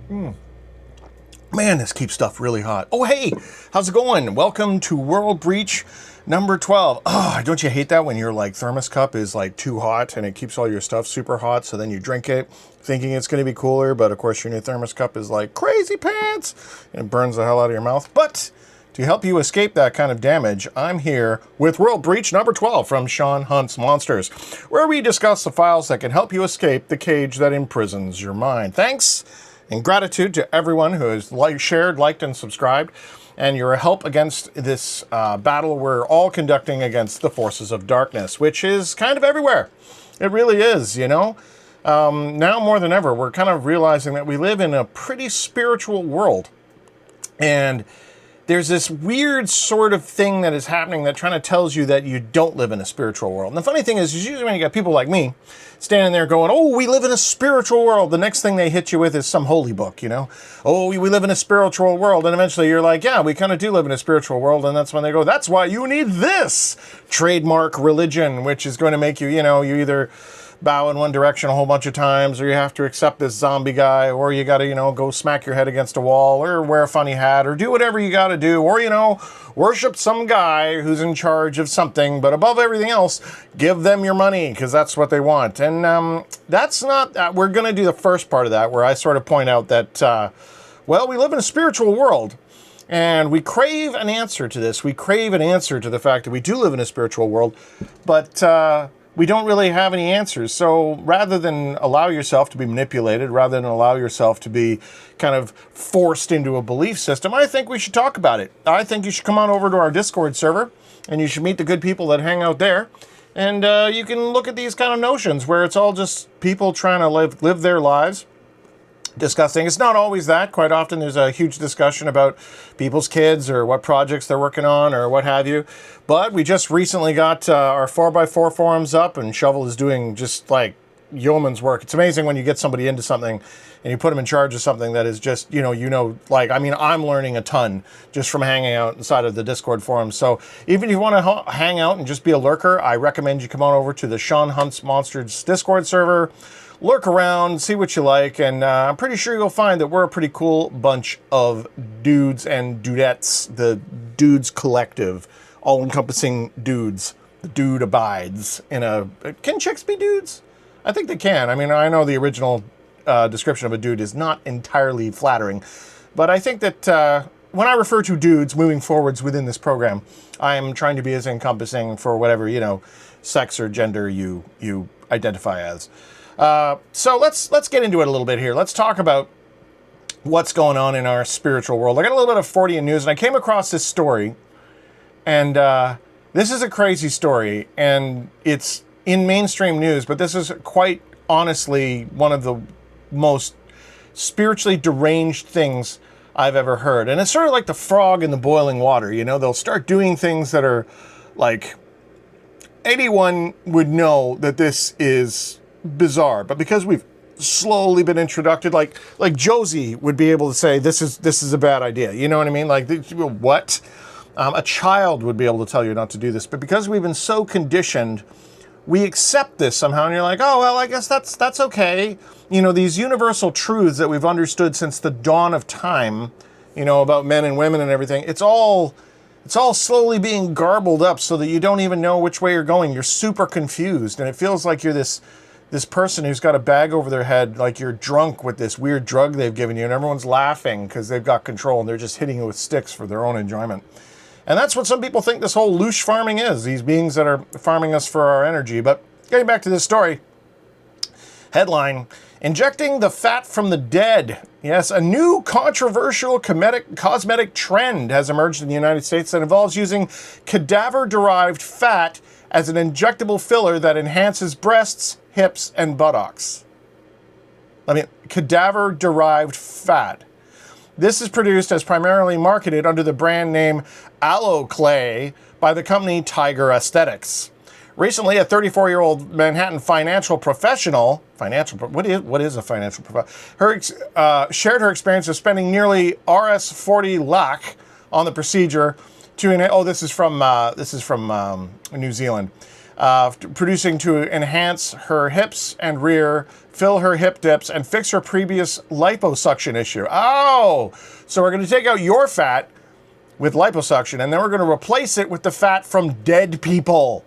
Man, this keeps stuff really hot. Oh, hey, how's it going? Welcome to World Breach number 12. Oh, don't you hate that when your like thermos cup is like too hot and it keeps all your stuff super hot, so then you drink it thinking it's going to be cooler, but of course your new thermos cup is like crazy pants and it burns the hell out of your mouth. But to help you escape that kind of damage, I'm here with World Breach number 12 from Sean Hunt's Monsters, where we discuss the files that can help you escape the cage that imprisons your mind. Thanks and gratitude to everyone who has shared, liked, and subscribed, and your help against this battle we're all conducting against the forces of darkness, which is kind of everywhere. It really is, you know? Now more than ever, we're kind of realizing that we live in a pretty spiritual world. And there's this weird sort of thing that is happening that kind of tells you that you don't live in a spiritual world. And the funny thing is usually when you got people like me standing there going, oh, we live in a spiritual world, the next thing they hit you with is some holy book, you know? Oh, we live in a spiritual world. And eventually you're like, yeah, we kind of do live in a spiritual world. And that's when they go, that's why you need this trademark religion, which is going to make you, you know, you either bow in one direction a whole bunch of times, or you have to accept this zombie guy, or you got to, you know, go smack your head against a wall, or wear a funny hat, or do whatever you got to do, or, you know, worship some guy who's in charge of something, but above everything else, give them your money, because that's what they want. And that's not, we're going to do the first part of that, where I sort of point out that, well, we live in a spiritual world, and we crave an answer to this. We crave an answer to the fact that we do live in a spiritual world, but we don't really have any answers. So rather than allow yourself to be manipulated, rather than allow yourself to be kind of forced into a belief system, I think we should talk about it. I think you should come on over to our Discord server and you should meet the good people that hang out there. And you can look at these kind of notions where it's all just people trying to live their lives, discussing. It's not always that. Quite often there's a huge discussion about people's kids or what projects they're working on or what have you. But we just recently got our 4x4 forums up, and Shovel is doing just like yeoman's work. It's amazing when you get somebody into something and you put them in charge of something that is just, you know, like, I mean, I'm learning a ton just from hanging out inside of the Discord forums. So even if you want to hang out and just be a lurker, I recommend you come on over to the Sean Hunt's Monsters Discord server. Lurk around, see what you like, and I'm pretty sure you'll find that we're a pretty cool bunch of dudes and dudettes, the Dudes Collective, all-encompassing dudes. The dude abides in a... Can chicks be dudes? I think they can. I mean, I know the original description of a dude is not entirely flattering, but I think that when I refer to dudes moving forwards within this program, I am trying to be as encompassing for whatever, you know, sex or gender you identify as. So let's get into it a little bit here. Let's talk about what's going on in our spiritual world. I got a little bit of fortean news, and I came across this story, and this is a crazy story, and it's in mainstream news, but this is quite honestly one of the most spiritually deranged things I've ever heard. And it's sort of like the frog in the boiling water, you know? They'll start doing things that are like, anyone would know that this is bizarre, but because we've slowly been introduced, like Josie would be able to say this is a bad idea, you know what I mean? Like, what? A child would be able to tell you not to do this, but because we've been so conditioned, we accept this somehow, and you're like, oh well, I guess that's okay. You know, these universal truths that we've understood since the dawn of time, you know, about men and women and everything, it's all slowly being garbled up so that you don't even know which way you're going. You're super confused, and it feels like you're this person who's got a bag over their head, like you're drunk with this weird drug they've given you, and everyone's laughing because they've got control and they're just hitting you with sticks for their own enjoyment. And that's what some people think this whole loosh farming is, these beings that are farming us for our energy. But getting back to this story, headline, Injecting the Fat from the Dead. Yes, a new controversial cosmetic trend has emerged in the United States that involves using cadaver-derived fat as an injectable filler that enhances breasts, hips, and buttocks. I mean, cadaver-derived fat. This is produced as primarily marketed under the brand name Aloe Clay by the company Tiger Aesthetics. Recently, a 34-year-old Manhattan financial professional, what is a financial professional? Shared her experience of spending nearly Rs 40 lakh on the procedure to this is from New Zealand. producing to enhance her hips and rear, fill her hip dips, and fix her previous liposuction issue. Oh, so we're going to take out your fat with liposuction, and then we're going to replace it with the fat from dead people.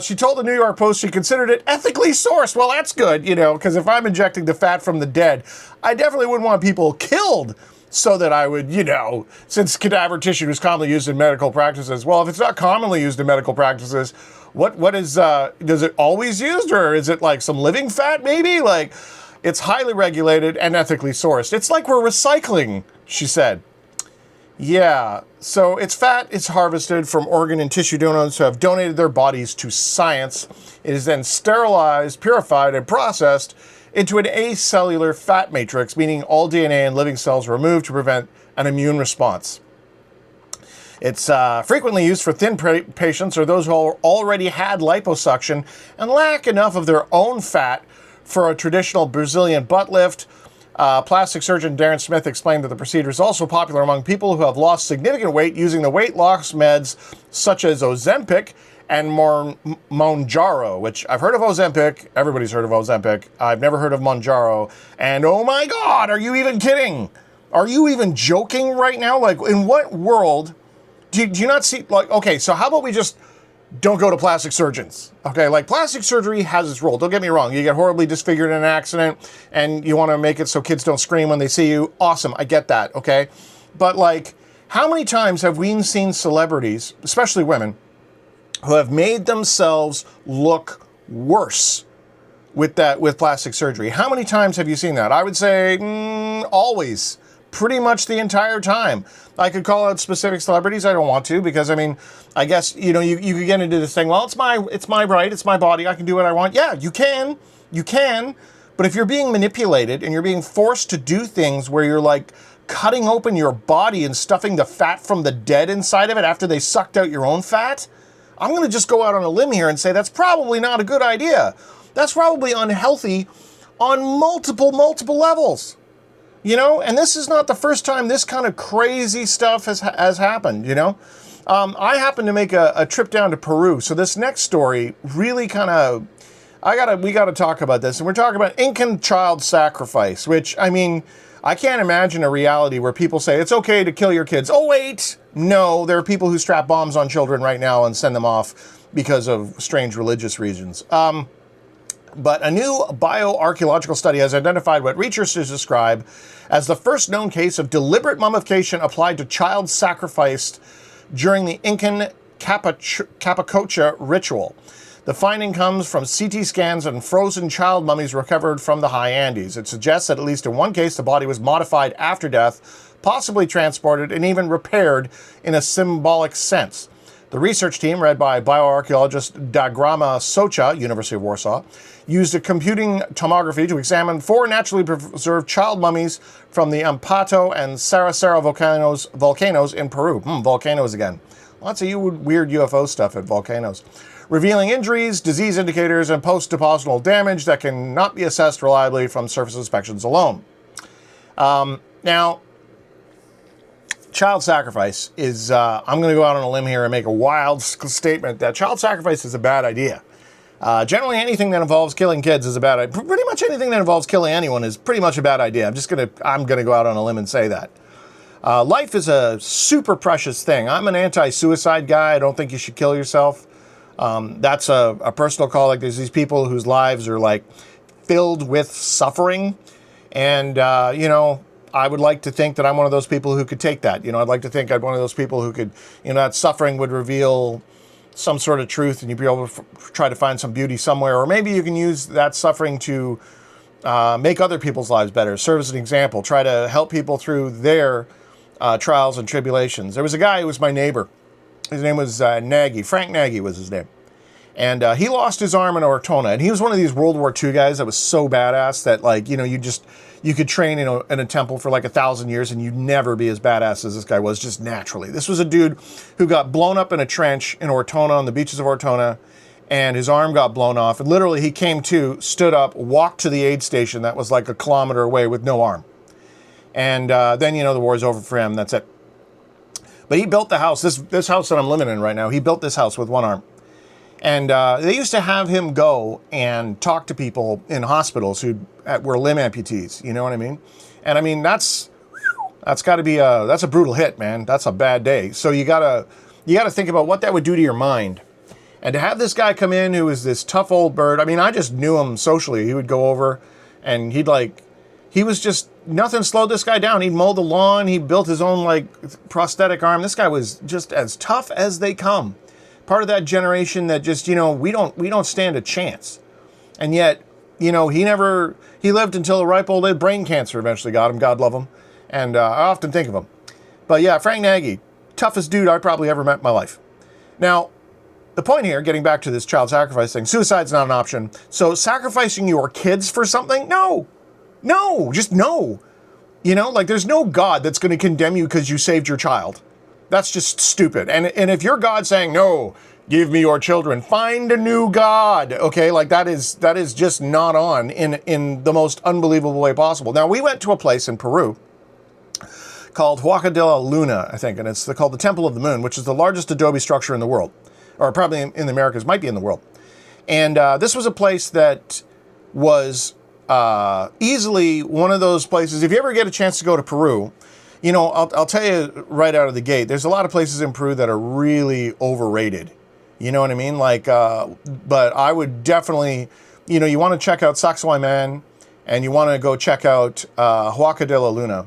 She told the New York Post she considered it ethically sourced. Well, that's good, you know, because if I'm injecting the fat from the dead, I definitely wouldn't want people killed so that I would, you know, since cadaver tissue is commonly used in medical practices. Well, if it's not commonly used in medical practices, what is, does it always used, or is it like some living fat maybe? Like, it's highly regulated and ethically sourced. It's like we're recycling, she said. Yeah, so it's fat. It's harvested from organ and tissue donors who have donated their bodies to science. It is then sterilized, purified, and processed into an acellular fat matrix, meaning all DNA and living cells are removed to prevent an immune response. It's frequently used for thin patients or those who already had liposuction and lack enough of their own fat for a traditional Brazilian butt lift. Plastic surgeon Darren Smith explained that the procedure is also popular among people who have lost significant weight using the weight loss meds such as Ozempic and Mounjaro, which I've heard of Ozempic. Everybody's heard of Ozempic. I've never heard of Mounjaro. And oh my God, are you even kidding? Are you even joking right now? Like, in what world do you not see, like, okay, so how about we just don't go to plastic surgeons? Okay, like, plastic surgery has its role. Don't get me wrong. You get horribly disfigured in an accident and you want to make it so kids don't scream when they see you. Awesome, I get that, okay? But, like, how many times have we seen celebrities, especially women, who have made themselves look worse with plastic surgery? How many times have you seen that? I would say always. Pretty much the entire time. I could call out specific celebrities. I don't want to, because I mean, I guess, you know, you could get into this thing, well, it's my right, it's my body, I can do what I want. Yeah, you can, but if you're being manipulated and you're being forced to do things where you're like cutting open your body and stuffing the fat from the dead inside of it after they sucked out your own fat, I'm going to just go out on a limb here and say that's probably not a good idea. That's probably unhealthy on multiple levels. You know, and this is not the first time this kind of crazy stuff has happened, you know. I happened to make a trip down to Peru, so this next story really kind of, we gotta talk about this, and we're talking about Incan child sacrifice, which, I mean, I can't imagine a reality where people say it's okay to kill your kids. Oh wait, no, there are people who strap bombs on children right now and send them off because of strange religious reasons. But a new bioarchaeological study has identified what researchers describe as the first known case of deliberate mummification applied to child sacrificed during the Incan Capacocha ritual. The finding comes from CT scans and frozen child mummies recovered from the high Andes. It suggests that at least in one case, the body was modified after death, possibly transported and even repaired in a symbolic sense. The research team, led by bioarchaeologist Dagrama Socha, University of Warsaw, used a computing tomography to examine 4 naturally preserved child mummies from the Ampato and Sarasara volcanoes in Peru. Volcanoes again. Lots of weird UFO stuff at volcanoes. Revealing injuries, disease indicators, and post-depositional damage that cannot be assessed reliably from surface inspections alone. Now, child sacrifice is, I'm going to go out on a limb here and make a wild statement that child sacrifice is a bad idea. Generally, anything that involves killing kids is a bad idea. Pretty much anything that involves killing anyone is pretty much a bad idea. I'm gonna go out on a limb and say that. Life is a super precious thing. I'm an anti-suicide guy. I don't think you should kill yourself. That's a personal call. Like, there's these people whose lives are like filled with suffering, and you know, I would like to think that I'm one of those people who could take that. You know, I'd like to think I'm one of those people who could, you know, that suffering would reveal some sort of truth and you'd be able to try to find some beauty somewhere. Or maybe you can use that suffering to make other people's lives better, serve as an example, try to help people through their trials and tribulations. There was a guy who was my neighbor. His name was Nagy. Frank Nagy was his name. And he lost his arm in Ortona. And he was one of these World War II guys that was so badass that, like, you know, you could train in a temple for like 1,000 years and you'd never be as badass as this guy was, just naturally. This was a dude who got blown up in a trench in Ortona, on the beaches of Ortona, and his arm got blown off. And literally he came to, stood up, walked to the aid station that was like a kilometer away with no arm. And then, you know, the war's over for him. That's it. But he built the house, this house that I'm living in right now, he built this house with one arm. And they used to have him go and talk to people in hospitals who were limb amputees, you know what I mean? And I mean, that's got to be that's a brutal hit, man. That's a bad day. So you gotta think about what that would do to your mind. And to have this guy come in who is this tough old bird, I mean, I just knew him socially. He would go over and he was just, nothing slowed this guy down. He'd mow the lawn. He built his own like prosthetic arm. This guy was just as tough as they come. Part of that generation that just, you know, we don't stand a chance. And yet, you know, he lived until a ripe old age. Brain cancer eventually got him, God love him. And I often think of him. But yeah, Frank Nagy, toughest dude I probably ever met in my life. Now, the point here, getting back to this child sacrifice thing, suicide's not an option. So sacrificing your kids for something? No, just no. You know, like there's no God that's going to condemn you because you saved your child. That's just stupid. And if your God's saying, no, give me your children, find a new God, okay? Like that is just not on in the most unbelievable way possible. Now, we went to a place in Peru called Huaca de la Luna, I think, and it's called the Temple of the Moon, which is the largest adobe structure in the world, or probably in the Americas, might be in the world. And this was a place that was easily one of those places, if you ever get a chance to go to Peru, you know, I'll tell you right out of the gate, there's a lot of places in Peru that are really overrated. You know what I mean? Like, but I would definitely, you know, you want to check out Sacsayhuaman, and you want to go check out Huaca de la Luna,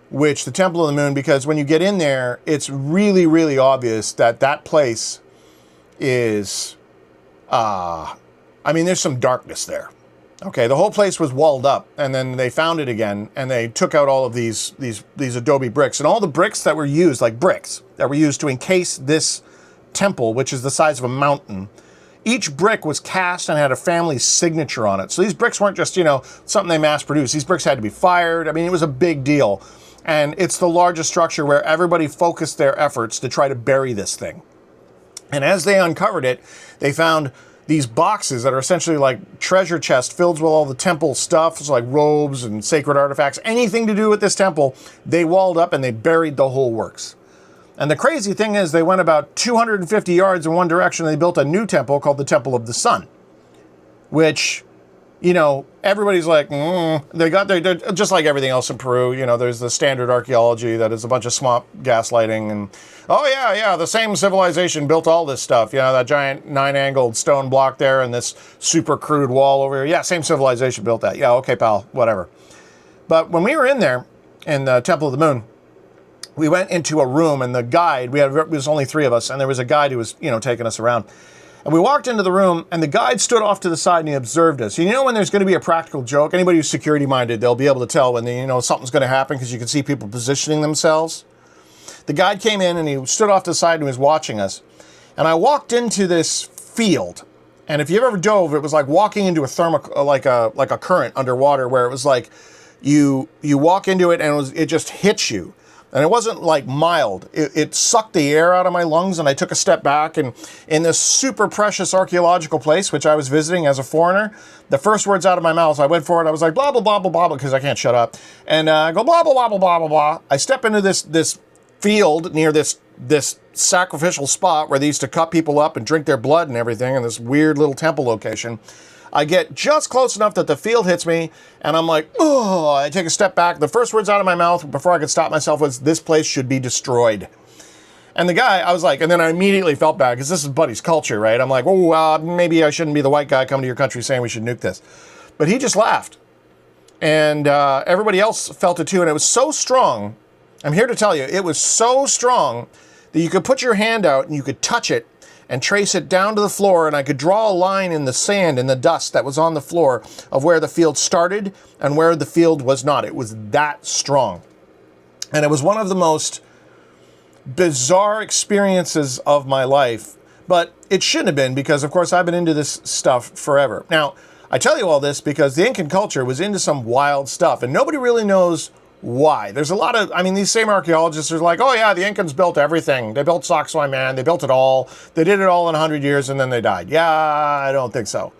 which the Temple of the Moon, because when you get in there, it's really, really obvious that that place is, I mean, there's some darkness there. Okay, the whole place was walled up, and then they found it again, and they took out all of these adobe bricks, and all the bricks that were used, like bricks, that were used to encase this temple, which is the size of a mountain. Each brick was cast and had a family signature on it. So these bricks weren't just, you know, something they mass produced. These bricks had to be fired. I mean, it was a big deal. And it's the largest structure where everybody focused their efforts to try to bury this thing. And as they uncovered it, they found these boxes that are essentially like treasure chests filled with all the temple stuff, so like robes and sacred artifacts, anything to do with this temple, they walled up and they buried the whole works. And the crazy thing is they went about 250 yards in one direction and they built a new temple called the Temple of the Sun, which, you know, everybody's like, they got there, just like everything else in Peru, you know, there's the standard archaeology that is a bunch of swamp gaslighting and, oh yeah, the same civilization built all this stuff, you know, that giant 9-angled stone block there and this super crude wall over here. Yeah, same civilization built that. Yeah, okay, pal, whatever. But when we were in there, in the Temple of the Moon, we went into a room and the guide, it was only 3 of us, and there was a guide who was, you know, taking us around. And we walked into the room, and the guide stood off to the side and he observed us. You know when there's going to be a practical joke? Anybody who's security-minded, they'll be able to tell when you know something's going to happen because you can see people positioning themselves. The guide came in and he stood off to the side and he was watching us. And I walked into this field, and if you've ever dove, it was like walking into a like a current underwater, where it was like you walk into it and it just hits you. And it wasn't like mild. It sucked the air out of my lungs, and I took a step back. And in this super precious archaeological place, which I was visiting as a foreigner, the first words out of my mouth, I went for it. I was like, blah, blah, blah, blah, blah, because I can't shut up. And I go, blah, blah, blah, blah, blah, blah, blah. I step into this field near this sacrificial spot where they used to cut people up and drink their blood and everything in this weird little temple location. I get just close enough that the field hits me, and I'm like, oh, I take a step back. The first words out of my mouth before I could stop myself was, this place should be destroyed. And the guy, I was like, and then I immediately felt bad, because this is Buddy's culture, right? I'm like, oh, maybe I shouldn't be the white guy coming to your country saying we should nuke this. But he just laughed. And everybody else felt it too, and it was so strong. I'm here to tell you, it was so strong that you could put your hand out and you could touch it and trace it down to the floor, and I could draw a line in the sand, in the dust that was on the floor of where the field started and where the field was not. It was that strong. And it was one of the most bizarre experiences of my life, but it shouldn't have been, because of course I've been into this stuff forever. Now, I tell you all this because the Incan culture was into some wild stuff, and nobody really knows why. There's a lot of, I mean, these same archaeologists are like, oh yeah, the Incans built everything. They built Sacsayhuaman, they built it all. They did it all in 100 years and then they died. Yeah, I don't think so.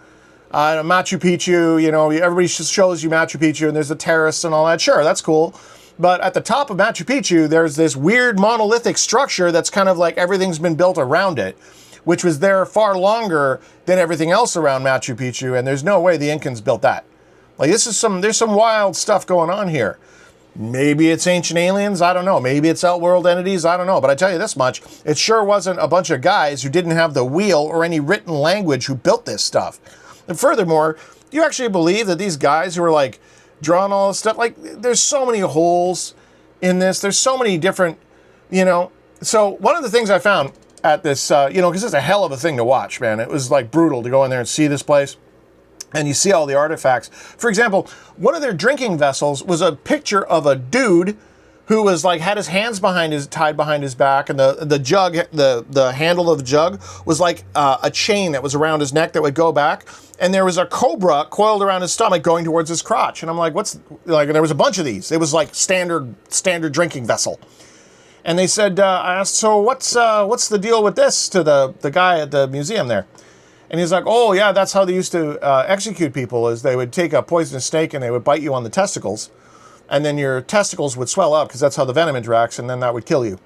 Machu Picchu, you know, everybody shows you Machu Picchu and there's the terrace and all that. Sure, that's cool. But at the top of Machu Picchu, there's this weird monolithic structure that's kind of like everything's been built around it, which was there far longer than everything else around Machu Picchu, and there's no way the Incans built that. Like, there's some wild stuff going on here. Maybe it's ancient aliens, I don't know. Maybe it's outworld entities, I don't know. But I tell you this much, it sure wasn't a bunch of guys who didn't have the wheel or any written language who built this stuff. And furthermore, do you actually believe that these guys who are like drawing all this stuff, like there's so many holes in this, there's so many different, you know. So one of the things I found at this, you know, because it's a hell of a thing to watch, man. It was like brutal to go in there and see this place. And you see all the artifacts. For example, one of their drinking vessels was a picture of a dude who was like, had his hands tied behind his back, and the jug, the handle of the jug was like a chain that was around his neck that would go back. And there was a cobra coiled around his stomach going towards his crotch. And I'm like, and there was a bunch of these. It was like standard drinking vessel. And they said, I asked, so what's the deal with this, to the guy at the museum there? And he's like, oh, yeah, that's how they used to execute people, is they would take a poisonous snake and they would bite you on the testicles. And then your testicles would swell up because that's how the venom interacts, and then that would kill you.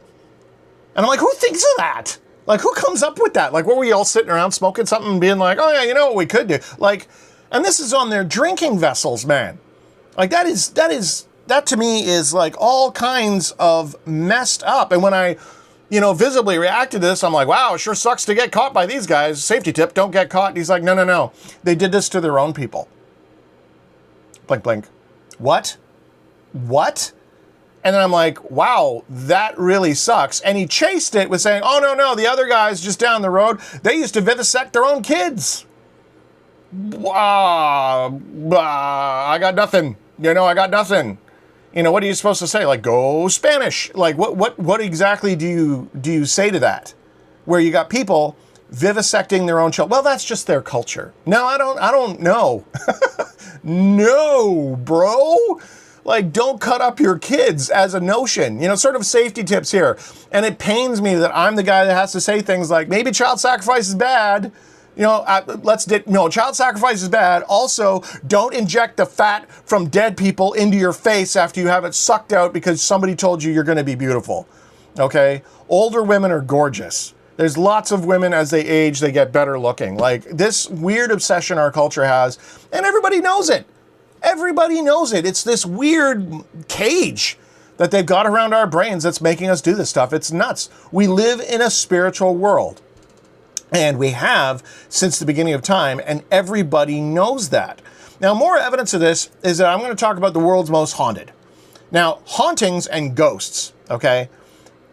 And I'm like, who thinks of that? Like, who comes up with that? Like, were we all sitting around smoking something and being like, oh, yeah, you know what we could do? Like, and this is on their drinking vessels, man. Like, that to me is like all kinds of messed up. And when I, you know, visibly reacted to this, I'm like, wow, it sure sucks to get caught by these guys. Safety tip, don't get caught. And he's like, no. They did this to their own people. Blink, blink. What? And then I'm like, wow, that really sucks. And he chased it with saying, oh, no, the other guys just down the road, they used to vivisect their own kids. I got nothing. You know, I got nothing. You know, what are you supposed to say? Like, go Spanish. Like, what exactly do you say to that? Where you got people vivisecting their own children. Well, that's just their culture. No, I don't know. No, bro. Like, don't cut up your kids as a notion. You know, sort of safety tips here. And it pains me that I'm the guy that has to say things like, maybe child sacrifice is bad. You know, child sacrifice is bad. Also, don't inject the fat from dead people into your face after you have it sucked out because somebody told you you're going to be beautiful. Okay? Older women are gorgeous. There's lots of women, as they age, they get better looking. Like, this weird obsession our culture has, and everybody knows it. Everybody knows it. It's this weird cage that they've got around our brains that's making us do this stuff. It's nuts. We live in a spiritual world. And we have since the beginning of time, and everybody knows that. Now, more evidence of this is that I'm going to talk about the world's most haunted. Now, hauntings and ghosts, okay?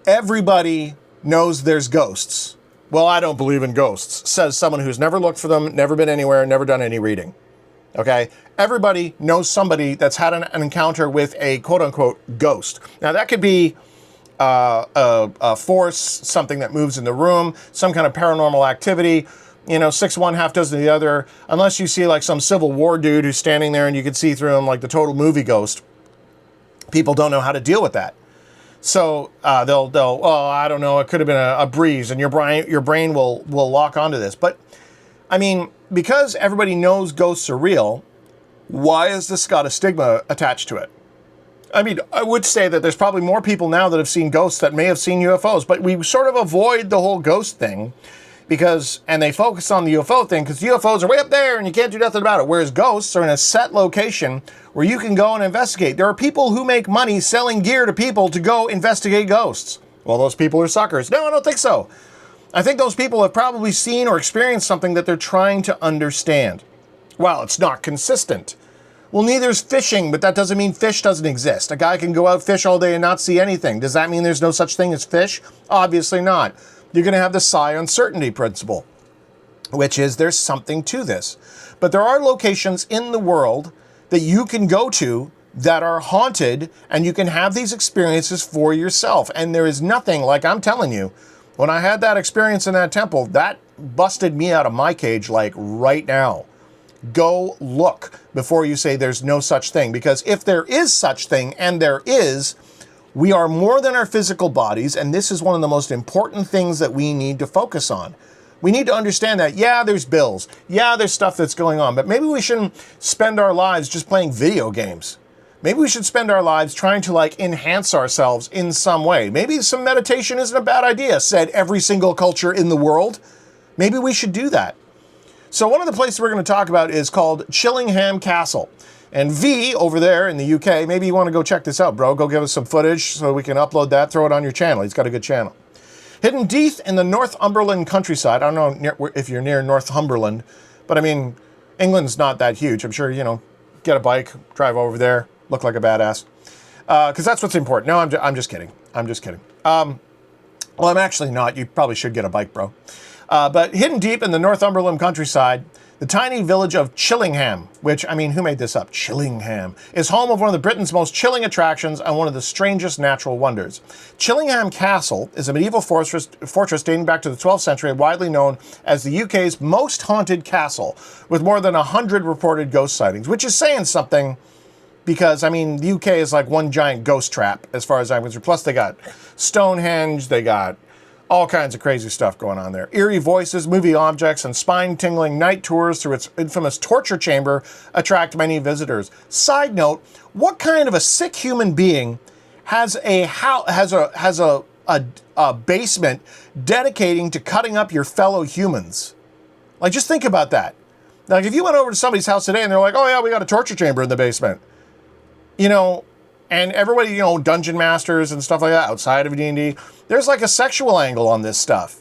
Everybody knows there's ghosts. Well, I don't believe in ghosts, says someone who's never looked for them, never been anywhere, never done any reading, okay? Everybody knows somebody that's had an encounter with a quote-unquote ghost. Now, that could be a force, something that moves in the room, some kind of paranormal activity, you know, 6 one, half dozen the other, unless you see like some Civil War dude who's standing there and you can see through him like the total movie ghost. People don't know how to deal with that. So they'll oh, I don't know, it could have been a breeze, and your brain will lock onto this. But I mean, because everybody knows ghosts are real, why has this got a stigma attached to it? I mean, I would say that there's probably more people now that have seen ghosts that may have seen UFOs, but we sort of avoid the whole ghost thing and they focus on the UFO thing because UFOs are way up there and you can't do nothing about it, whereas ghosts are in a set location where you can go and investigate. There are people who make money selling gear to people to go investigate ghosts. Well, those people are suckers. No, I don't think so. I think those people have probably seen or experienced something that they're trying to understand. Well, it's not consistent. Well, neither is fishing, but that doesn't mean fish doesn't exist. A guy can go out fish all day and not see anything. Does that mean there's no such thing as fish? Obviously not. You're going to have the psi uncertainty principle, which is there's something to this. But there are locations in the world that you can go to that are haunted, and you can have these experiences for yourself. And there is nothing, like I'm telling you, when I had that experience in that temple, that busted me out of my cage like right now. Go look before you say there's no such thing, because if there is such thing, and there is, we are more than our physical bodies, and this is one of the most important things that we need to focus on. We need to understand that, yeah, there's bills, yeah, there's stuff that's going on, but maybe we shouldn't spend our lives just playing video games. maybe we should spend our lives trying to like enhance ourselves in some way. Maybe some meditation isn't a bad idea, said every single culture in the world. Maybe we should do that. So one of the places we're going to talk about is called Chillingham Castle. And V over there in the UK, maybe you want to go check this out, bro. Go give us some footage so we can upload that, throw it on your channel. He's got a good channel. Hidden deep in the Northumberland countryside. I don't know if you're near Northumberland, but I mean, England's not that huge. I'm sure, you know, get a bike, drive over there, look like a badass. Because that's what's important. No, I'm just kidding. I'm just kidding. Well, I'm actually not. You probably should get a bike, bro. But hidden deep in the Northumberland countryside, the tiny village of Chillingham, which, I mean, who made this up? Chillingham, is home of one of the Britain's most chilling attractions and one of the strangest natural wonders. Chillingham Castle is a medieval fortress dating back to the 12th century, widely known as the UK's most haunted castle, with more than 100 reported ghost sightings, which is saying something because, I mean, the UK is like one giant ghost trap as far as I'm concerned. Plus, they got Stonehenge, they got all kinds of crazy stuff going on there. Eerie voices, movie objects, and spine-tingling night tours through its infamous torture chamber attract many visitors. Side note, what kind of a sick human being has a basement dedicating to cutting up your fellow humans? Like, just think about that. Like, if you went over to somebody's house today and they're like, oh yeah, we got a torture chamber in the basement, you know, and everybody, you know, dungeon masters and stuff like that outside of D&D, there's like a sexual angle on this stuff.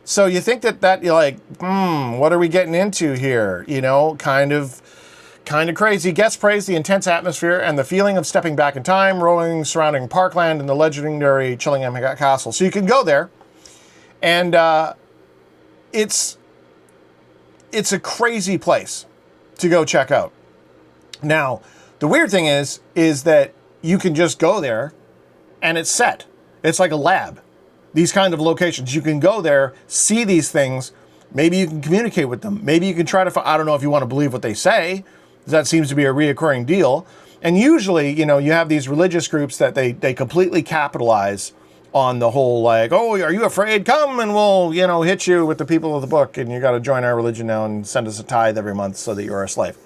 So you think that you're like, what are we getting into here? You know, kind of crazy. Guests praise the intense atmosphere and the feeling of stepping back in time, rolling surrounding parkland and the legendary Chillingham Castle. So you can go there, and it's a crazy place to go check out. Now, the weird thing is that you can just go there and it's set. It's like a lab. These kind of locations. You can go there, see these things. Maybe you can communicate with them. Maybe you can try to, I don't know if you want to believe what they say. That seems to be a reoccurring deal. And usually, you know, you have these religious groups that they completely capitalize on the whole, like, oh, are you afraid? Come and we'll, you know, hit you with the people of the book and you got to join our religion now and send us a tithe every month so that you're a slave.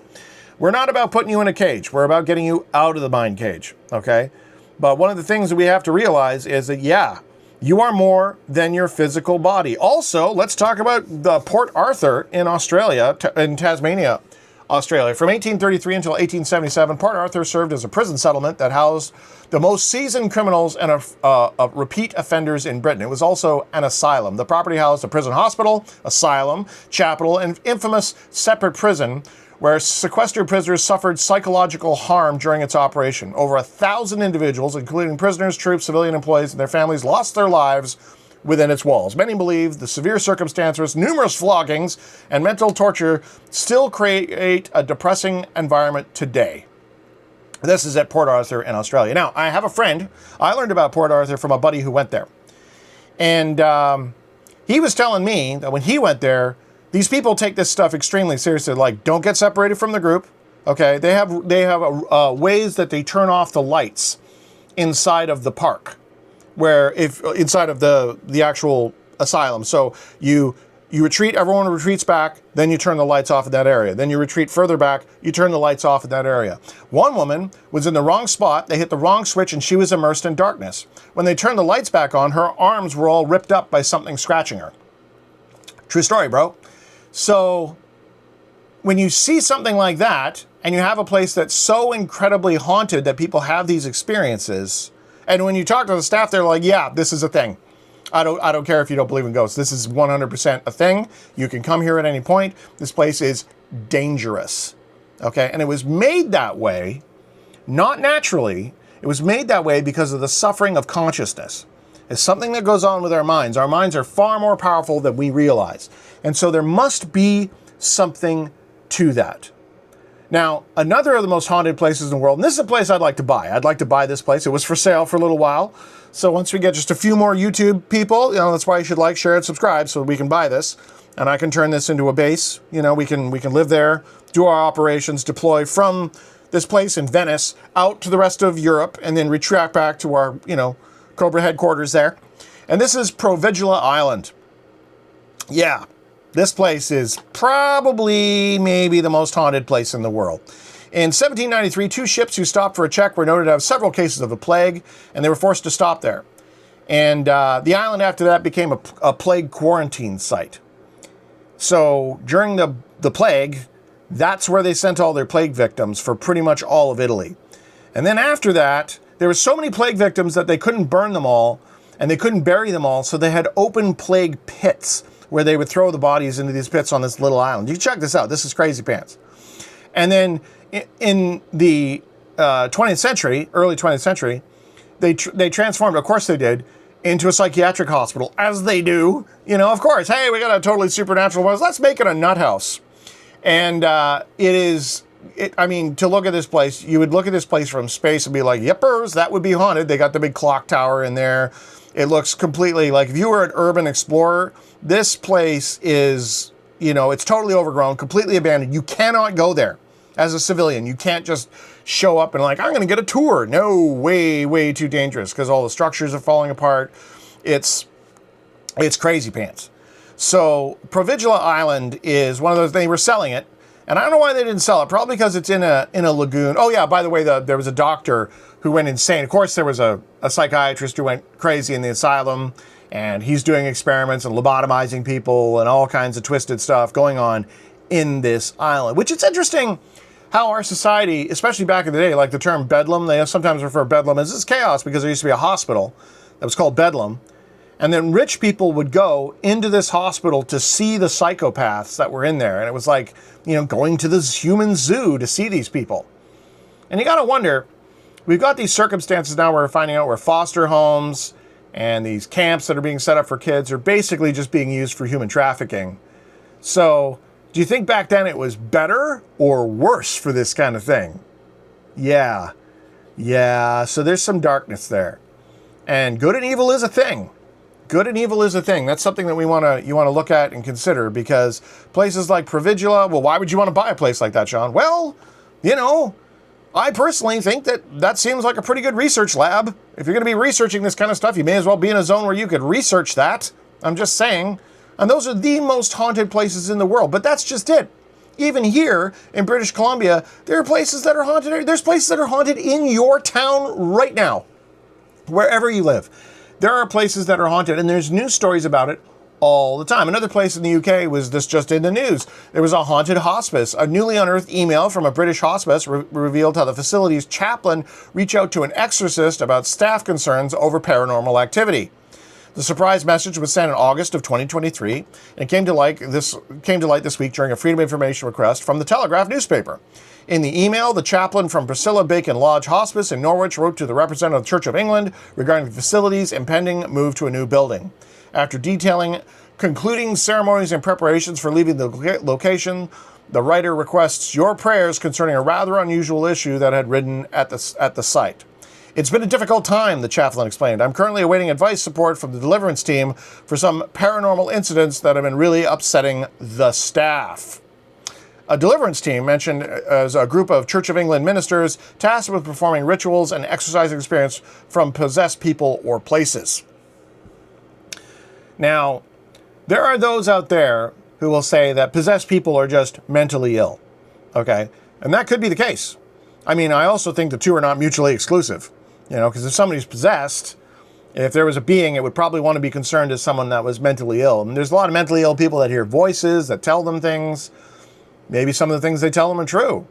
We're not about putting you in a cage. We're about getting you out of the mind cage, okay? But one of the things that we have to realize is that, yeah, you are more than your physical body. Also, let's talk about the Port Arthur in Australia, in Tasmania, Australia. From 1833 until 1877, Port Arthur served as a prison settlement that housed the most seasoned criminals and repeat offenders in Britain. It was also an asylum. The property housed a prison hospital, asylum, chapel, and infamous separate prison, where sequestered prisoners suffered psychological harm during its operation. Over 1,000 individuals, including prisoners, troops, civilian employees, and their families, lost their lives within its walls. Many believe the severe circumstances, numerous floggings, and mental torture still create a depressing environment today. This is at Port Arthur in Australia. Now, I have a friend. I learned about Port Arthur from a buddy who went there. And he was telling me that when he went there, these people take this stuff extremely seriously. Like, don't get separated from the group. Okay, they have ways that they turn off the lights inside of the park, where if inside of the actual asylum. So you retreat, everyone retreats back, then you turn the lights off in that area. Then you retreat further back, you turn the lights off in that area. One woman was in the wrong spot. They hit the wrong switch, and she was immersed in darkness. When they turned the lights back on, her arms were all ripped up by something scratching her. True story, bro. So when you see something like that, and you have a place that's so incredibly haunted that people have these experiences, and when you talk to the staff, they're like, yeah, this is a thing. I don't care if you don't believe in ghosts. This is 100% a thing. You can come here at any point. This place is dangerous. Okay? And it was made that way, not naturally. It was made that way because of the suffering of consciousness. It's something that goes on with our minds. Our minds are far more powerful than we realize. And so there must be something to that. Now, another of the most haunted places in the world, and this is a place I'd like to buy. I'd like to buy this place. It was for sale for a little while. So once we get just a few more YouTube people, you know, that's why you should like, share, and subscribe so we can buy this. And I can turn this into a base. You know, we can live there, do our operations, deploy from this place in Venice out to the rest of Europe, and then retract back to our, you know, Cobra headquarters there. And this is Poveglia Island. Yeah, this place is probably maybe the most haunted place in the world. In 1793, 2 ships who stopped for a check were noted to have several cases of the plague, and they were forced to stop there. And the island after that became a plague quarantine site. So during the plague, that's where they sent all their plague victims for pretty much all of Italy. And then after that, there were so many plague victims that they couldn't burn them all, and they couldn't bury them all, so they had open plague pits where they would throw the bodies into these pits on this little island. You check this out. This is crazy pants. And then in the 20th century, early 20th century, they transformed, of course they did, into a psychiatric hospital, as they do. You know, of course, hey, we got a totally supernatural place. Let's make it a nut house. And I mean, to look at this place, you would look at this place from space and be like, yippers, that would be haunted. They got the big clock tower in there. It looks completely like if you were an urban explorer, this place is, you know, it's totally overgrown, completely abandoned. You cannot go there as a civilian. You can't just show up and like, I'm going to get a tour. No, way too dangerous because all the structures are falling apart. It's crazy pants. So Poveglia Island is one of those, they were selling it. And I don't know why they didn't sell it. Probably because it's in a lagoon. Oh yeah, by the way, there was a doctor who went insane. Of course, there was a psychiatrist who went crazy in the asylum, and he's doing experiments and lobotomizing people and all kinds of twisted stuff going on in this island. Which it's interesting how our society, especially back in the day, like the term Bedlam, they sometimes refer to Bedlam as this chaos because there used to be a hospital that was called Bedlam. And then rich people would go into this hospital to see the psychopaths that were in there. And it was like, you know, going to this human zoo to see these people. And you got to wonder, we've got these circumstances now where we're finding out where foster homes and these camps that are being set up for kids are basically just being used for human trafficking. So do you think back then it was better or worse for this kind of thing? Yeah. So there's some darkness there. And good and evil is a thing. Good and evil is a thing. That's something that you want to look at and consider, because places like Poveglia, well, why would you want to buy a place like that, Sean? Well, you know, I personally think that seems like a pretty good research lab. If you're going to be researching this kind of stuff, you may as well be in a zone where you could research that. I'm just saying. And those are the most haunted places in the world. But that's just it. Even here in British Columbia, there are places that are haunted. There's places that are haunted in your town right now, wherever you live. There are places that are haunted, and there's news stories about it all the time. Another place in the UK was this just in the news. There was a haunted hospice. A newly unearthed email from a British hospice revealed how the facility's chaplain reached out to an exorcist about staff concerns over paranormal activity. The surprise message was sent in August of 2023 and came to light this week during a Freedom of Information request from the Telegraph newspaper. In the email, the chaplain from Priscilla Bacon Lodge Hospice in Norwich wrote to the representative of the Church of England regarding the facility's impending move to a new building. After detailing concluding ceremonies and preparations for leaving the location, the writer requests your prayers concerning a rather unusual issue that had arisen at the site. It's been a difficult time, the chaplain explained. I'm currently awaiting advice support from the deliverance team for some paranormal incidents that have been really upsetting the staff. A deliverance team mentioned as a group of Church of England ministers tasked with performing rituals and exorcising experience from possessed people or places. Now, there are those out there who will say that possessed people are just mentally ill, okay? And that could be the case. I mean, I also think the two are not mutually exclusive, you know, because if somebody's possessed, if there was a being, it would probably want to be concerned as someone that was mentally ill. And there's a lot of mentally ill people that hear voices, that tell them things. Maybe some of the things they tell them are true.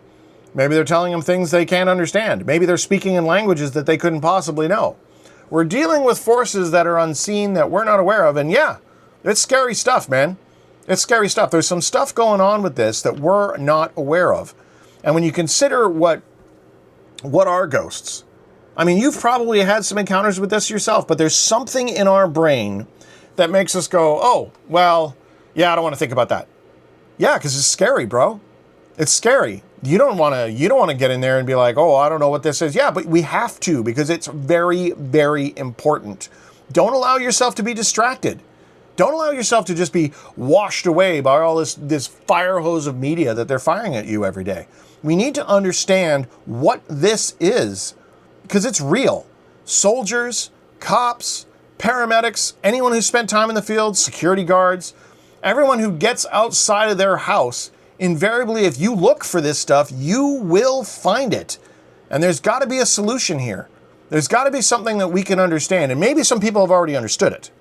Maybe they're telling them things they can't understand. Maybe they're speaking in languages that they couldn't possibly know. We're dealing with forces that are unseen that we're not aware of. And yeah, it's scary stuff, man. It's scary stuff. There's some stuff going on with this that we're not aware of. And when you consider what are ghosts, I mean, you've probably had some encounters with this yourself, but there's something in our brain that makes us go, oh, well, yeah, I don't want to think about that. Yeah, because it's scary, bro. It's scary. You don't want to get in there and be like, oh, I don't know what this is. Yeah, but we have to, because it's very, very important. Don't allow yourself to be distracted. Don't allow yourself to just be washed away by all this fire hose of media that they're firing at you every day. We need to understand what this is, because it's real. Soldiers, cops, paramedics, anyone who spent time in the field, security guards, everyone who gets outside of their house invariably, if you look for this stuff, you will find it. And there's got to be a solution here. There's got to be something that we can understand. And maybe some people have already understood it.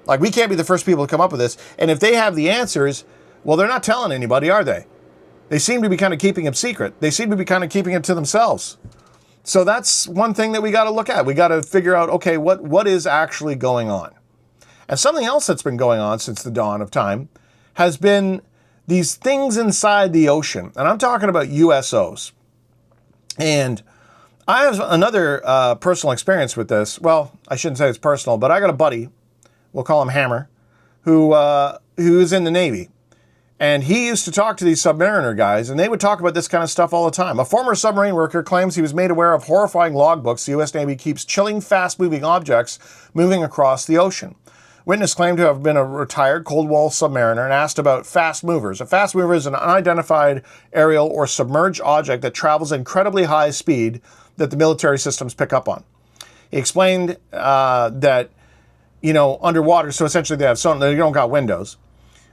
Like, we can't be the first people to come up with this. And if they have the answers, well, they're not telling anybody, are they? They seem to be kind of keeping it secret. They seem to be kind of keeping it to themselves. So that's one thing that we got to look at. We got to figure out, okay, what is actually going on? And something else that's been going on since the dawn of time has been these things inside the ocean. And I'm talking about USOs. And I have another personal experience with this. Well, I shouldn't say it's personal, but I got a buddy, we'll call him Hammer, who's in the Navy. And he used to talk to these submariner guys, and they would talk about this kind of stuff all the time. A former submarine worker claims he was made aware of horrifying logbooks the U.S. Navy keeps chilling fast-moving objects moving across the ocean. Witness claimed to have been a retired Cold War submariner and asked about fast movers. A fast mover is an unidentified aerial or submerged object that travels at incredibly high speed that the military systems pick up on. He explained that, underwater, so essentially they don't got windows.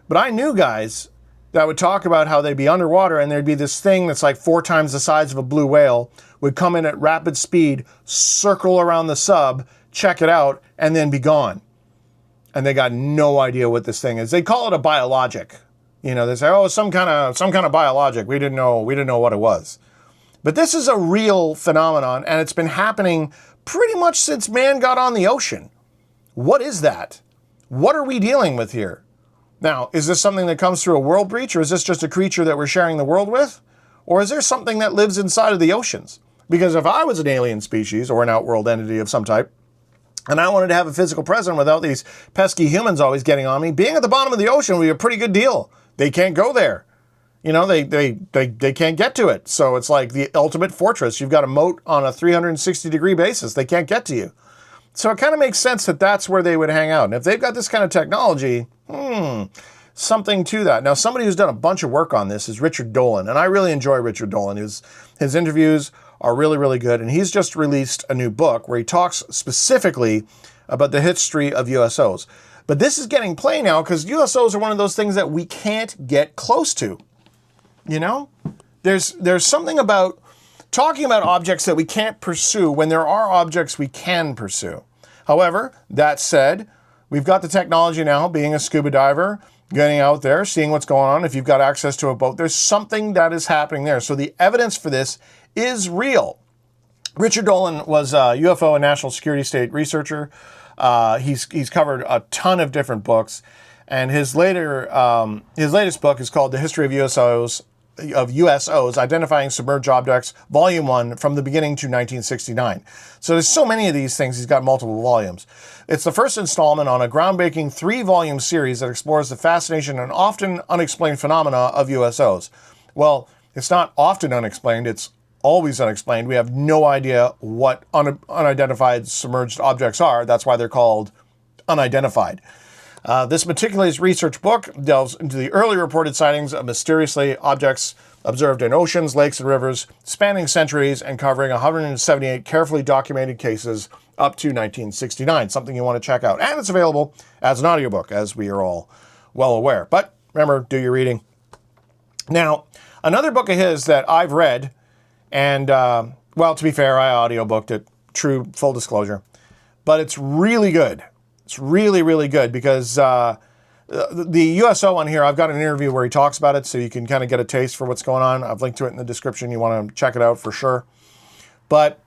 But I knew guys that would talk about how they'd be underwater and there'd be this thing that's like 4 times the size of a blue whale, would come in at rapid speed, circle around the sub, check it out, and then be gone. And they got no idea what this thing is. They call it a biologic. They say, oh, some kind of biologic. We didn't know what it was. But this is a real phenomenon, and it's been happening pretty much since man got on the ocean. What is that? What are we dealing with here? Now, is this something that comes through a world breach, or is this just a creature that we're sharing the world with? Or is there something that lives inside of the oceans? Because if I was an alien species or an outworld entity of some type, and I wanted to have a physical presence without these pesky humans always getting on me, being at the bottom of the ocean would be a pretty good deal. They can't go there. They can't get to it. So it's like the ultimate fortress. You've got a moat on a 360-degree basis. They can't get to you. So it kind of makes sense that that's where they would hang out. And if they've got this kind of technology, something to that. Now, somebody who's done a bunch of work on this is Richard Dolan, and I really enjoy Richard Dolan. His interviews are really, really good, and he's just released a new book where he talks specifically about the history of USOs. But this is getting play now because USOs are one of those things that we can't get close to. There's something about talking about objects that we can't pursue when there are objects we can pursue. However, that said, we've got the technology now, being a scuba diver, getting out there, seeing what's going on. If you've got access to a boat, there's something that is happening there. So the evidence for this is real. Richard Dolan was a UFO and national security state researcher. He's covered a ton of different books, and his latest book is called The History of USOs, Identifying Submerged Objects, Volume 1, from the beginning to 1969. So there's so many of these things, he's got multiple volumes. It's the first installment on a groundbreaking 3-volume series that explores the fascination and often unexplained phenomena of USOs. Well, it's not often unexplained, it's always unexplained. We have no idea what unidentified submerged objects are. That's why they're called unidentified. This meticulous research book delves into the early reported sightings of mysteriously objects observed in oceans, lakes, and rivers, spanning centuries and covering 178 carefully documented cases up to 1969. Something you want to check out. And it's available as an audiobook, as we are all well aware. But remember, do your reading. Now, another book of his that I've read, and, well, to be fair, I audiobooked it, full disclosure, but it's really good. It's really, really good because the USO on here, I've got an interview where he talks about it, so you can kind of get a taste for what's going on. I've linked to it in the description. You want to check it out for sure. But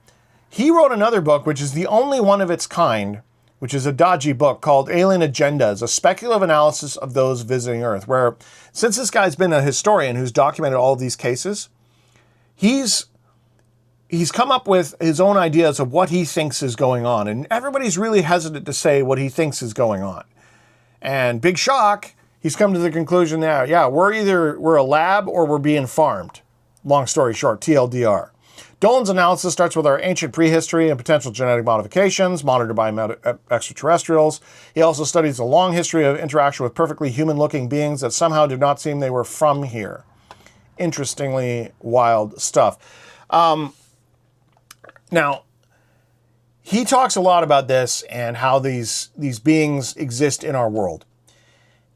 he wrote another book, which is the only one of its kind, which is a dodgy book called Alien Agendas, a speculative analysis of those visiting Earth, where since this guy's been a historian who's documented all of these cases, he's come up with his own ideas of what he thinks is going on. And everybody's really hesitant to say what he thinks is going on. And big shock, he's come to the conclusion that, yeah, we're a lab or we're being farmed. Long story short, TLDR. Dolan's analysis starts with our ancient prehistory and potential genetic modifications monitored by extraterrestrials. He also studies a long history of interaction with perfectly human-looking beings that somehow did not seem they were from here. Interestingly wild stuff. Now, he talks a lot about this and how these beings exist in our world.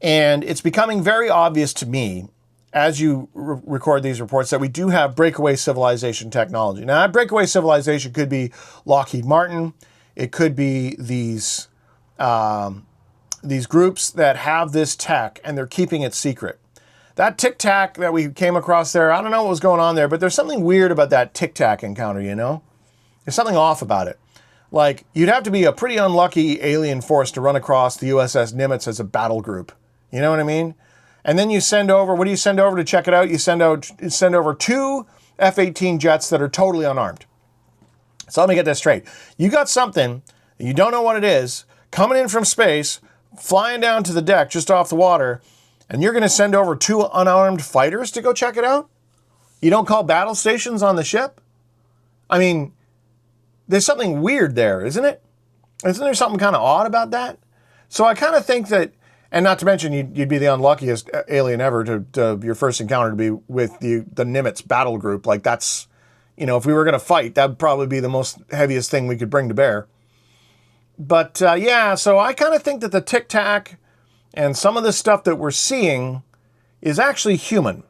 And it's becoming very obvious to me as you record these reports, that we do have breakaway civilization technology. Now, that breakaway civilization could be Lockheed Martin. It could be these groups that have this tech and they're keeping it secret. That Tic Tac that we came across there, I don't know what was going on there, but there's something weird about that Tic Tac encounter, you know? There's something off about it. Like, you'd have to be a pretty unlucky alien force to run across the USS Nimitz as a battle group. You know what I mean? And then you send over, what do you send over to check it out? You send over 2 F-18 jets that are totally unarmed. So let me get this straight. You got something, you don't know what it is, coming in from space, flying down to the deck just off the water, and you're going to send over 2 unarmed fighters to go check it out? You don't call battle stations on the ship? I mean, there's something weird there, isn't it? Isn't there something kind of odd about that? So I kind of think that, and not to mention you'd be the unluckiest alien ever to your first encounter to be with the Nimitz battle group. Like, that's, you know, if we were going to fight, that would probably be the most heaviest thing we could bring to bear. But yeah, so I kind of think that the Tic Tac and some of the stuff that we're seeing is actually human.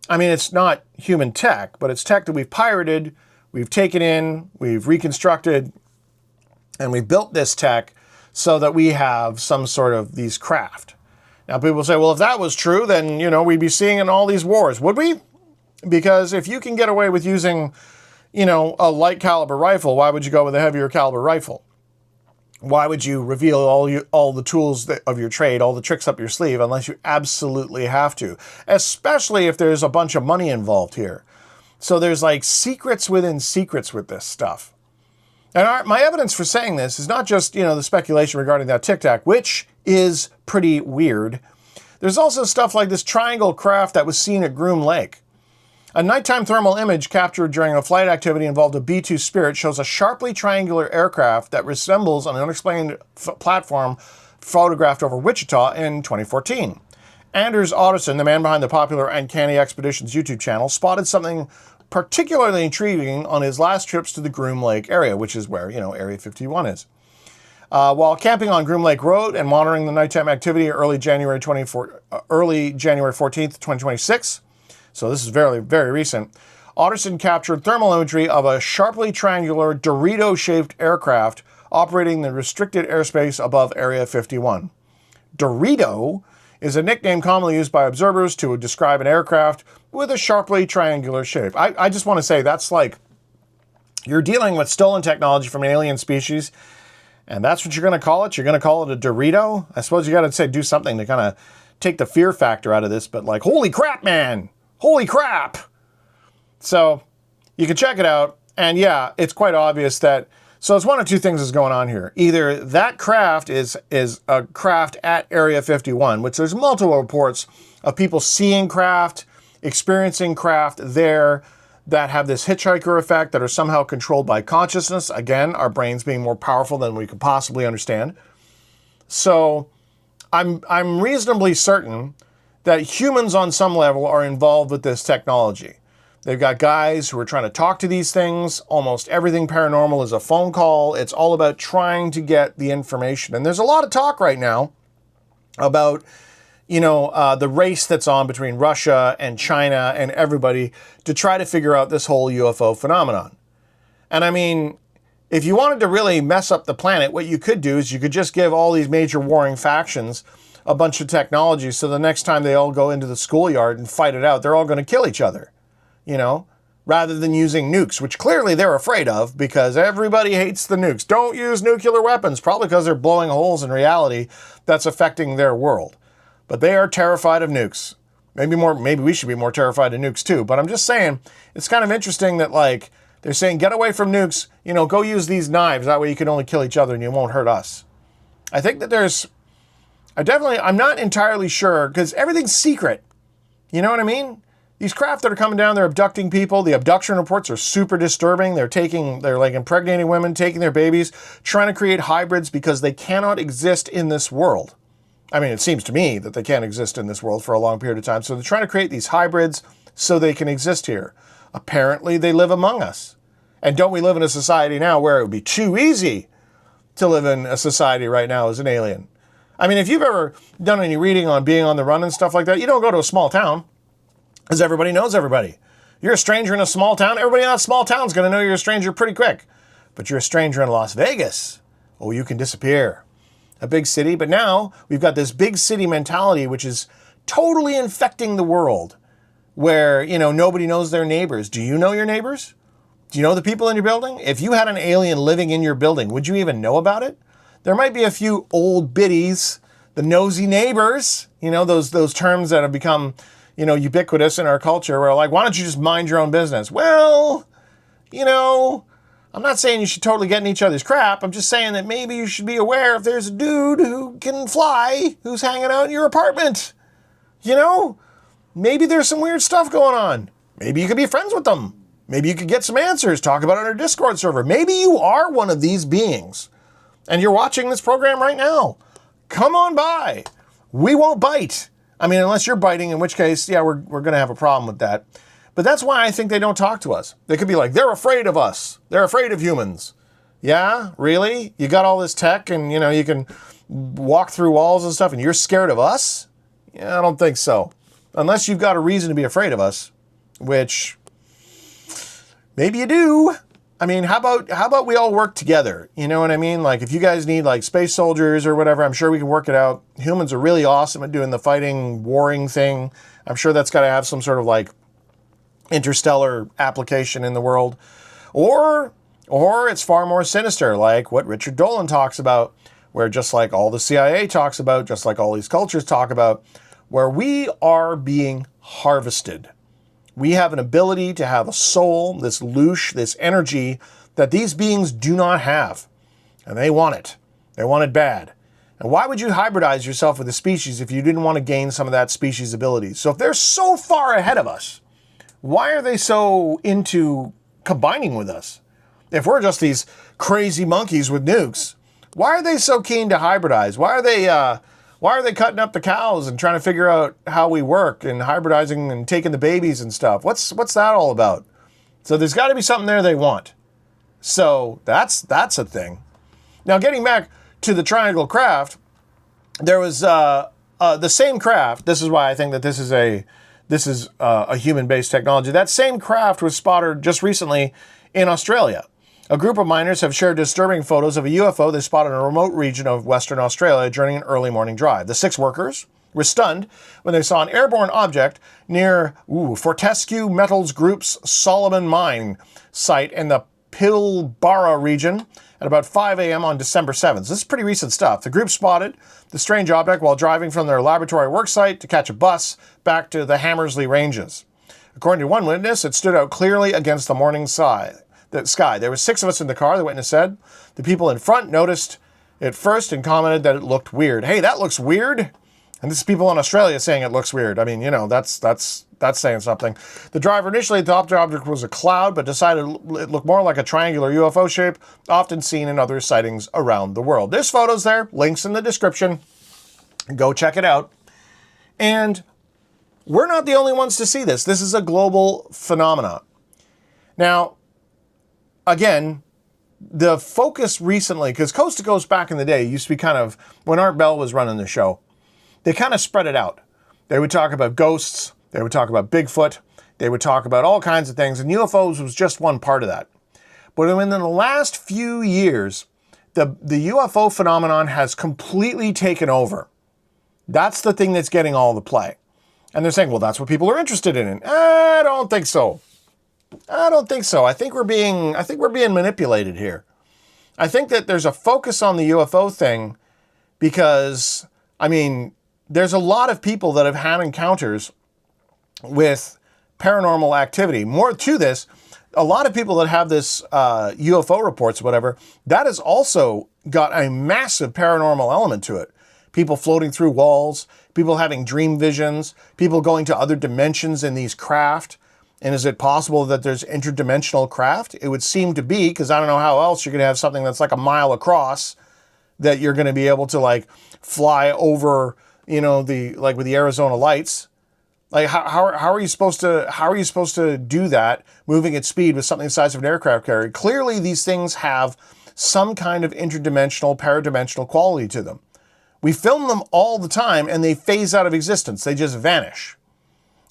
I mean, it's not human tech, but it's tech that we've pirated, we've taken in, we've reconstructed, and we've built this tech so that we have some sort of these craft. Now, people say, well, if that was true, then, you know, we'd be seeing in all these wars. Would we? Because if you can get away with using, you know, a light caliber rifle, why would you go with a heavier caliber rifle? Why would you reveal all the tools of your trade, all the tricks up your sleeve, unless you absolutely have to? Especially if there's a bunch of money involved here. So there's like secrets within secrets with this stuff. And my evidence for saying this is not just, you know, the speculation regarding that Tic Tac, which is pretty weird. There's also stuff like this triangle craft that was seen at Groom Lake. A nighttime thermal image captured during a flight activity involved a B-2 Spirit shows a sharply triangular aircraft that resembles an unexplained platform photographed over Wichita in 2014. Anders Otterson, the man behind the popular Uncanny Expeditions YouTube channel, spotted something particularly intriguing on his last trips to the Groom Lake area, which is where, you know, Area 51 is. While camping on Groom Lake Road and monitoring the nighttime activity early January 14th, 2026, so this is very, very recent, Otterson captured thermal imagery of a sharply triangular Dorito-shaped aircraft operating the restricted airspace above Area 51. Dorito is a nickname commonly used by observers to describe an aircraft with a sharply triangular shape. I just want to say that's like, you're dealing with stolen technology from an alien species, and that's what you're going to call it? You're going to call it a Dorito? I suppose you got to say do something to kind of take the fear factor out of this, but like, holy crap, man! Holy crap! So you can check it out, and yeah, it's quite obvious that, so it's one of two things that's going on here. Either that craft is a craft at Area 51, which there's multiple reports of people seeing craft, experiencing craft there that have this hitchhiker effect, that are somehow controlled by consciousness. Again, our brains being more powerful than we could possibly understand. So I'm reasonably certain that humans on some level are involved with this technology. They've got guys who are trying to talk to these things. Almost everything paranormal is a phone call. It's all about trying to get the information. And there's a lot of talk right now about, you know, the race that's on between Russia and China and everybody to try to figure out this whole UFO phenomenon. And I mean, if you wanted to really mess up the planet, what you could do is you could just give all these major warring factions a bunch of technology, so the next time they all go into the schoolyard and fight it out, they're all going to kill each other, you know, rather than using nukes, which clearly they're afraid of because everybody hates the nukes. Don't use nuclear weapons, probably because they're blowing holes in reality that's affecting their world. But they are terrified of nukes. Maybe we should be more terrified of nukes too. But I'm just saying, it's kind of interesting that, like, they're saying, get away from nukes, you know, go use these knives. That way you can only kill each other and you won't hurt us. I think that I'm not entirely sure, because everything's secret. You know what I mean? These craft that are coming down, they're abducting people. The abduction reports are super disturbing. They're like impregnating women, taking their babies, trying to create hybrids because they cannot exist in this world. I mean, it seems to me that they can't exist in this world for a long period of time. So they're trying to create these hybrids so they can exist here. Apparently, they live among us. And don't we live in a society now where it would be too easy to live in a society right now as an alien? I mean, if you've ever done any reading on being on the run and stuff like that, you don't go to a small town. Because everybody knows everybody. You're a stranger in a small town. Everybody in that small town is going to know you're a stranger pretty quick. But you're a stranger in Las Vegas. Oh, you can disappear. A big city. But now we've got this big city mentality, which is totally infecting the world, where, you know, nobody knows their neighbors. Do you know your neighbors? Do you know the people in your building? If you had an alien living in your building, would you even know about it? There might be a few old biddies, the nosy neighbors, you know, those terms that have become, you know, ubiquitous in our culture, where like, why don't you just mind your own business? Well, you know, I'm not saying you should totally get in each other's crap. I'm just saying that maybe you should be aware if there's a dude who can fly who's hanging out in your apartment. You know, maybe there's some weird stuff going on. Maybe you could be friends with them. Maybe you could get some answers, talk about it on our Discord server. Maybe you are one of these beings and you're watching this program right now. Come on by. We won't bite. I mean, unless you're biting, in which case, yeah, we're going to have a problem with that. But that's why I think they don't talk to us. They could be like, they're afraid of us. They're afraid of humans. Yeah, really? You got all this tech and, you know, you can walk through walls and stuff and you're scared of us? Yeah, I don't think so. Unless you've got a reason to be afraid of us, which maybe you do. I mean, how about we all work together? You know what I mean? Like if you guys need like space soldiers or whatever, I'm sure we can work it out. Humans are really awesome at doing the fighting, warring thing. I'm sure that's got to have some sort of like interstellar application in the world. Or it's far more sinister, like what Richard Dolan talks about, where just like all the CIA talks about, just like all these cultures talk about, where we are being harvested. We have an ability to have a soul, this loosh, this energy that these beings do not have. And they want it. They want it bad. And why would you hybridize yourself with a species if you didn't want to gain some of that species' abilities? So if they're so far ahead of us, why are they so into combining with us? If we're just these crazy monkeys with nukes, why are they so keen to hybridize? Why are they cutting up the cows and trying to figure out how we work and hybridizing and taking the babies and stuff? What's that all about? So there's got to be something there they want. So that's a thing. Now getting back to the triangle craft, there was the same craft. This is why I think that this is a human-based technology. That same craft was spotted just recently in Australia. A group of miners have shared disturbing photos of a UFO they spotted in a remote region of Western Australia during an early morning drive. The 6 workers were stunned when they saw an airborne object near Fortescue Metals Group's Solomon mine site in the Pilbara region at about 5 a.m. on December 7th. This is pretty recent stuff. The group spotted the strange object while driving from their laboratory worksite to catch a bus back to the Hammersley Ranges. According to one witness, it stood out clearly against the morning sky. There were 6 of us in the car, the witness said. The people in front noticed it first and commented that it looked weird. Hey, that looks weird. And this is people in Australia saying it looks weird. I mean, you know, that's saying something. The driver initially thought the object was a cloud, but decided it looked more like a triangular UFO shape, often seen in other sightings around the world. There's photos there, links in the description. Go check it out. And we're not the only ones to see this. This is a global phenomenon. Now, again, the focus recently, because Coast to Coast back in the day used to be kind of, when Art Bell was running the show, they kind of spread it out. They would talk about ghosts, they would talk about Bigfoot, they would talk about all kinds of things, and UFOs was just one part of that. But in the last few years, the UFO phenomenon has completely taken over. That's the thing that's getting all the play. And they're saying, well, that's what people are interested in. I don't think so. I don't think so. I think we're being manipulated here. I think that there's a focus on the UFO thing because, I mean, there's a lot of people that have had encounters with paranormal activity. More to this, a lot of people that have this UFO reports, whatever, that has also got a massive paranormal element to it. People floating through walls, people having dream visions, people going to other dimensions in these craft. And is it possible that there's interdimensional craft? It would seem to be, because I don't know how else you're going to have something that's like a mile across that you're going to be able to like fly over, you know, like with the Arizona lights. Like how are you supposed to do that moving at speed with something the size of an aircraft carrier? Clearly these things have some kind of interdimensional, paradimensional quality to them. We film them all the time and they phase out of existence. They just vanish.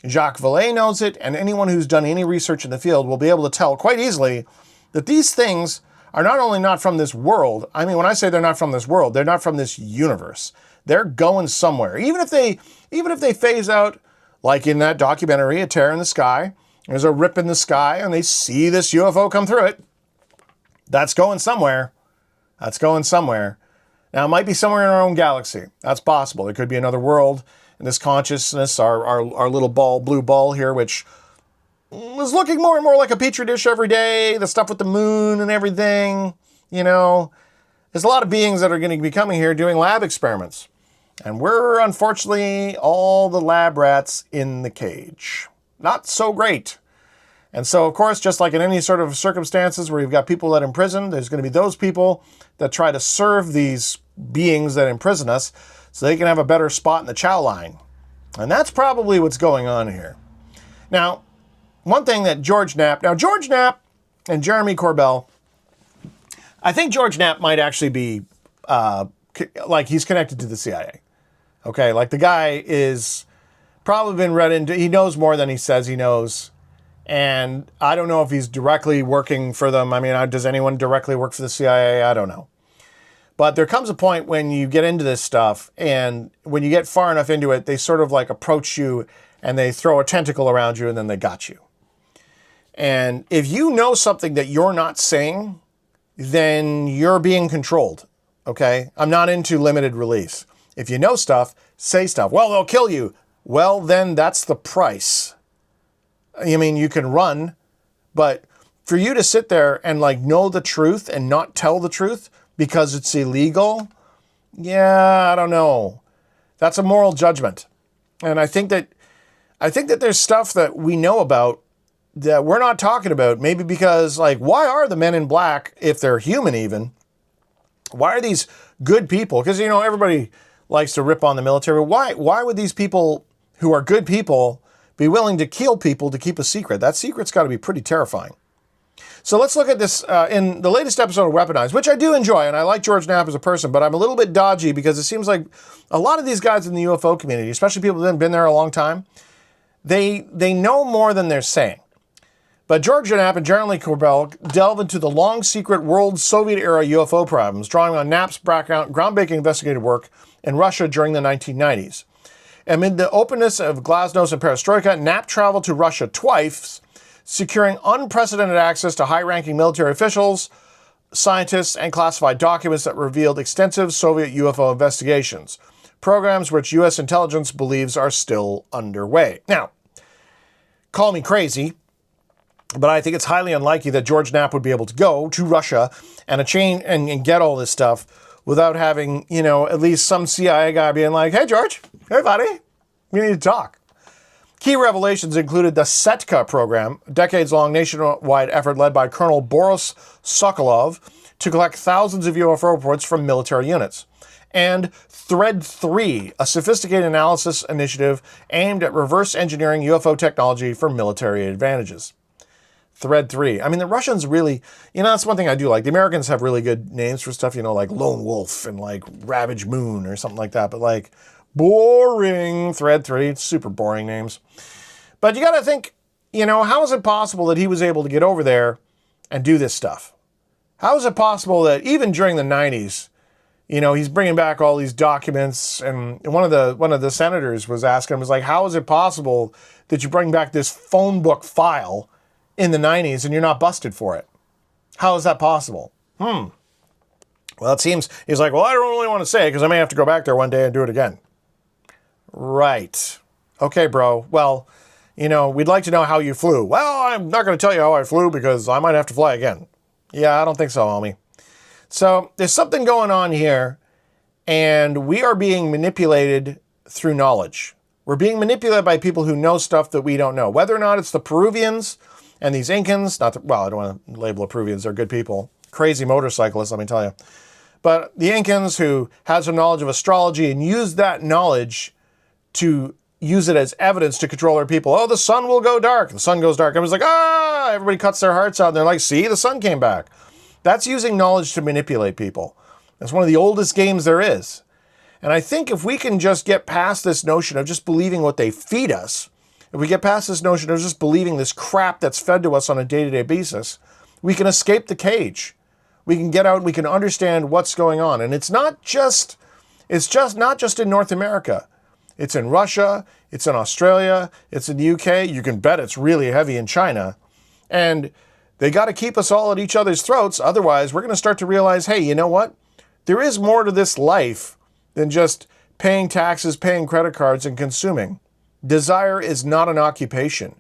Jacques Vallée knows it, and anyone who's done any research in the field will be able to tell quite easily that these things are not only not from this world. I mean, when I say they're not from this world, they're not from this universe. They're going somewhere. Even if they phase out, like in that documentary, A Tear in the Sky, there's a rip in the sky, and they see this UFO come through it. That's going somewhere. That's going somewhere. Now, it might be somewhere in our own galaxy. That's possible. It could be another world. And this consciousness, our little ball, blue ball here, which is looking more and more like a petri dish every day. The stuff with the moon and everything, you know. There's a lot of beings that are going to be coming here doing lab experiments. And we're, unfortunately, all the lab rats in the cage. Not so great. And so, of course, just like in any sort of circumstances where you've got people that imprison, there's going to be those people that try to serve these beings that imprison us so they can have a better spot in the chow line. And that's probably what's going on here. Now, one thing that George Knapp and Jeremy Corbell, I think George Knapp might actually be, like he's connected to the CIA. Okay, like the guy is probably been read into, he knows more than he says he knows. And I don't know if he's directly working for them. I mean, does anyone directly work for the CIA? I don't know. But there comes a point when you get into this stuff, and when you get far enough into it, they sort of like approach you and they throw a tentacle around you and then they got you. And if you know something that you're not saying, then you're being controlled, okay? I'm not into limited release. If you know stuff, say stuff. Well, they'll kill you. Well, then that's the price. I mean, you can run, but for you to sit there and like know the truth and not tell the truth because it's illegal, yeah, I don't know. That's a moral judgment. And I think that there's stuff that we know about that we're not talking about, maybe because, like, why are the men in black, if they're human even, why are these good people? Because, you know, everybody likes to rip on the military. Why would these people who are good people be willing to kill people to keep a secret? That secret's got to be pretty terrifying. So let's look at this in the latest episode of Weaponized, which I do enjoy, and I like George Knapp as a person, but I'm a little bit dodgy because it seems like a lot of these guys in the UFO community, especially people that have been there a long time, they know more than they're saying. But George Knapp and Jeremy Corbell delve into the long secret world Soviet-era UFO problems, drawing on Knapp's groundbreaking investigative work in Russia during the 1990s. Amid the openness of Glasnost and Perestroika, Knapp traveled to Russia twice, securing unprecedented access to high-ranking military officials, scientists, and classified documents that revealed extensive Soviet UFO investigations, programs which U.S. intelligence believes are still underway. Now, call me crazy, but I think it's highly unlikely that George Knapp would be able to go to Russia and get all this stuff without having, you know, at least some CIA guy being like, hey, George, hey, buddy, we need to talk. Key revelations included the Setka program, a decades-long nationwide effort led by Colonel Boris Sokolov to collect thousands of UFO reports from military units, and Thread 3, a sophisticated analysis initiative aimed at reverse engineering UFO technology for military advantages. Thread 3. I mean, the Russians really, you know, that's one thing I do like. The Americans have really good names for stuff, you know, like Lone Wolf and like Ravage Moon or something like that. But like, boring. Thread 3. It's super boring names. But you got to think, you know, how is it possible that he was able to get over there and do this stuff? How is it possible that even during the 90s, you know, he's bringing back all these documents, and one of the senators was asking him, was like, how is it possible that you bring back this phone book file in the 90s and you're not busted for it? How is that possible? Well, it seems, he's like, well, I don't really want to say it because I may have to go back there one day and do it again. Right. Okay, bro. Well, you know, we'd like to know how you flew. Well, I'm not going to tell you how I flew because I might have to fly again. Yeah, I don't think so, homie. So there's something going on here, and we are being manipulated through knowledge. We're being manipulated by people who know stuff that we don't know. Whether or not it's the Peruvians and these Incans, well, I don't want to label the Peruvians, they're good people. Crazy motorcyclists, let me tell you. But the Incans who had some knowledge of astrology and used that knowledge to use it as evidence to control their people. Oh, the sun will go dark. The sun goes dark. Everyone's like, ah, everybody cuts their hearts out. And they're like, see, the sun came back. That's using knowledge to manipulate people. That's one of the oldest games there is. And I think if we can just get past this notion of just believing what they feed us, if we get past this notion of just believing this crap that's fed to us on a day-to-day basis, we can escape the cage. We can get out and we can understand what's going on. And it's not just in North America. It's in Russia, it's in Australia, it's in the UK. You can bet it's really heavy in China. And they got to keep us all at each other's throats. Otherwise, we're going to start to realize, hey, you know what? There is more to this life than just paying taxes, paying credit cards, and consuming. Desire is not an occupation.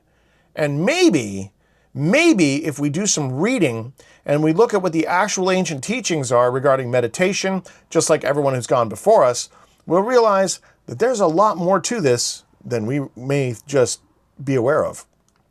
And maybe if we do some reading and we look at what the actual ancient teachings are regarding meditation, just like everyone who's gone before us, we'll realize that there's a lot more to this than we may just be aware of.